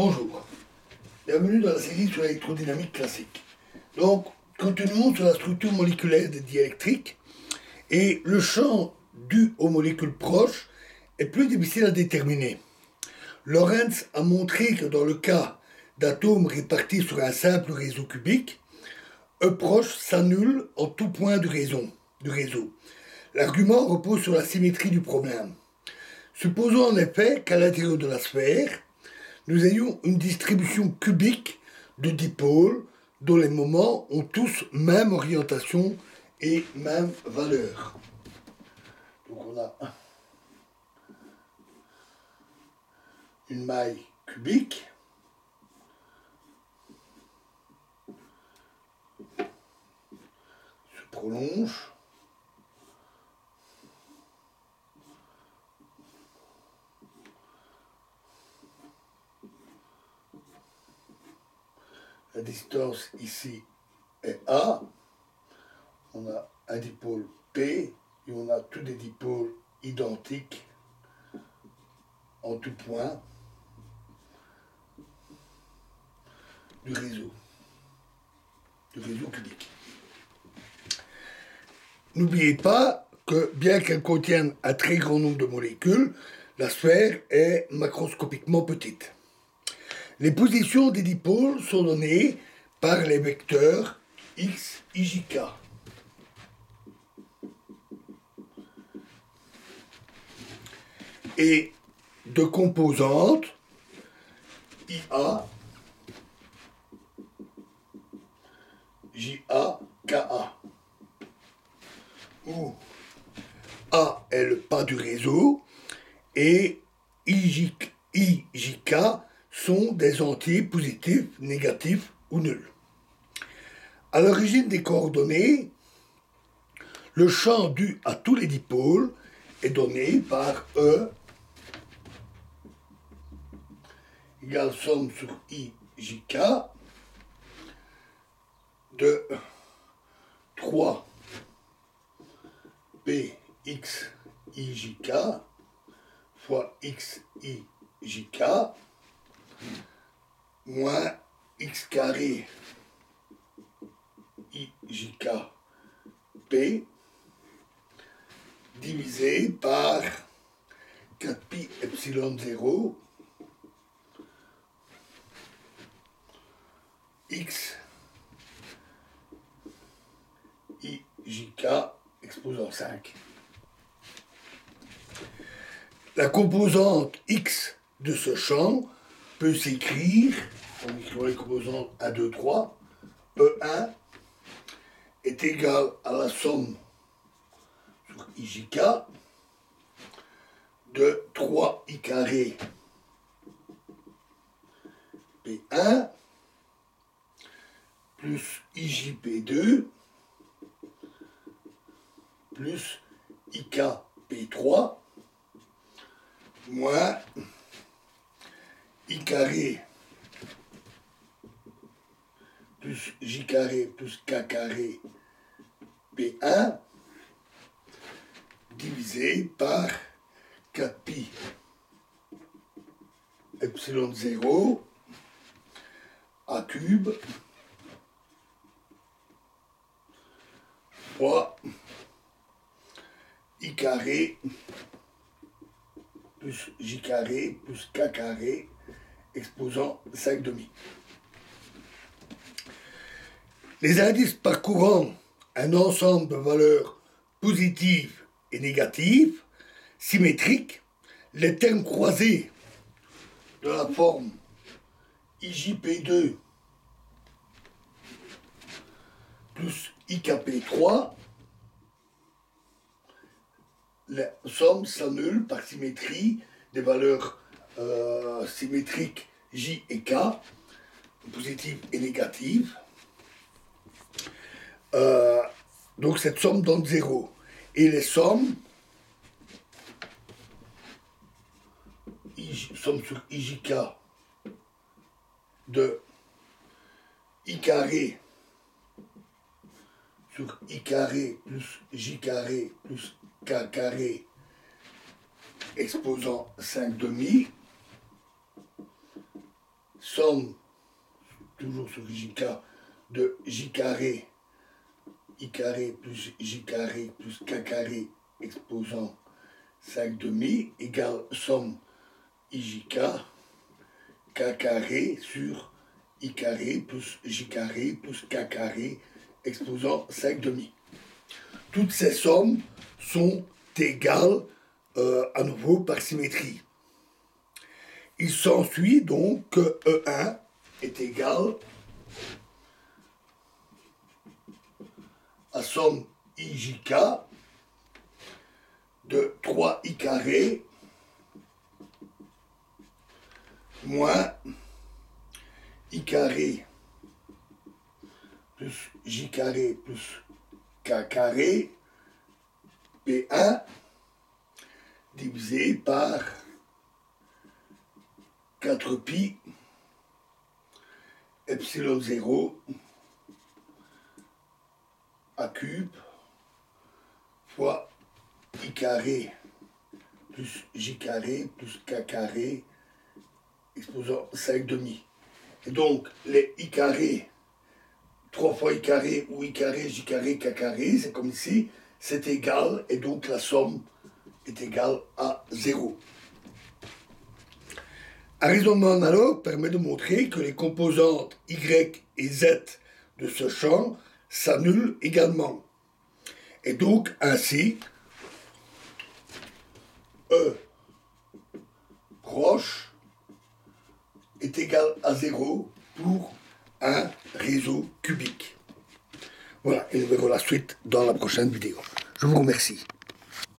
Bonjour, bienvenue dans la série sur l'électrodynamique classique. Donc, continuons sur la structure moléculaire des diélectriques, et le champ dû aux molécules proches est plus difficile à déterminer. Lorentz a montré que dans le cas d'atomes répartis sur un simple réseau cubique, E proche s'annule en tout point du réseau. L'argument repose sur la symétrie du problème. Supposons en effet qu'à l'intérieur de la sphère, nous ayons une distribution cubique de dipôles dont les moments ont tous même orientation et même valeur. Donc on a une maille cubique se prolonge. La distance ici est A. On a un dipôle P et on a tous des dipôles identiques en tout point du réseau cubique. N'oubliez pas que bien qu'elle contienne un très grand nombre de molécules, la sphère est macroscopiquement petite. Les positions des dipôles sont données par les vecteurs x, y, k. Et de composantes IA, JA, KA, où A est le pas du réseau et IJK sont des entiers positifs, négatifs ou nuls. À l'origine des coordonnées, le champ dû à tous les dipôles est donné par E égale somme sur IJK de 3 PX IJK fois XIJK moins X carré IJK P divisé par 4 pi epsilon 0 X IJK exposant 5. La composante X de ce champ peut s'écrire, on écrit les composantes 1, 2, 3, E1 est égal à la somme sur IJK de 3i carré P1 plus IJP2 plus IKP3 moins I carré plus J carré plus K carré P1 divisé par 4 pi epsilon 0 A cube fois I carré plus J carré plus K carré exposant 5 demi. Les indices parcourant un ensemble de valeurs positives et négatives, symétriques, les termes croisés de la forme IJP2 plus IKP3, la somme s'annule par symétrie des valeurs symétriques J et K, positives et négatives. Donc cette somme donne 0. Et les sommes somme sur IJK de I carré sur I carré plus J carré plus K carré exposant 5 demi somme, toujours sur JK, de J carré, I carré plus J carré plus K carré exposant 5 demi égale somme IJK, K carré sur I carré plus J carré plus K carré exposant 5 demi. Toutes ces sommes sont égales à nouveau par symétrie. Il s'ensuit donc que E1 est égal à somme IJK de 3I carré moins I carré plus J carré plus K carré P1 divisé par 4pi epsilon 0 A cube fois I carré plus J carré plus K carré exposant 5 demi. Et donc les I carré, 3 fois I carré ou I carré, J carré, K carré, c'est comme ici, c'est égal et donc la somme est égale à 0. Un raisonnement analogue permet de montrer que les composantes Y et Z de ce champ s'annulent également. Et donc, ainsi, E proche est égal à 0 pour un réseau cubique. Voilà, et nous verrons la suite dans la prochaine vidéo. Je vous remercie.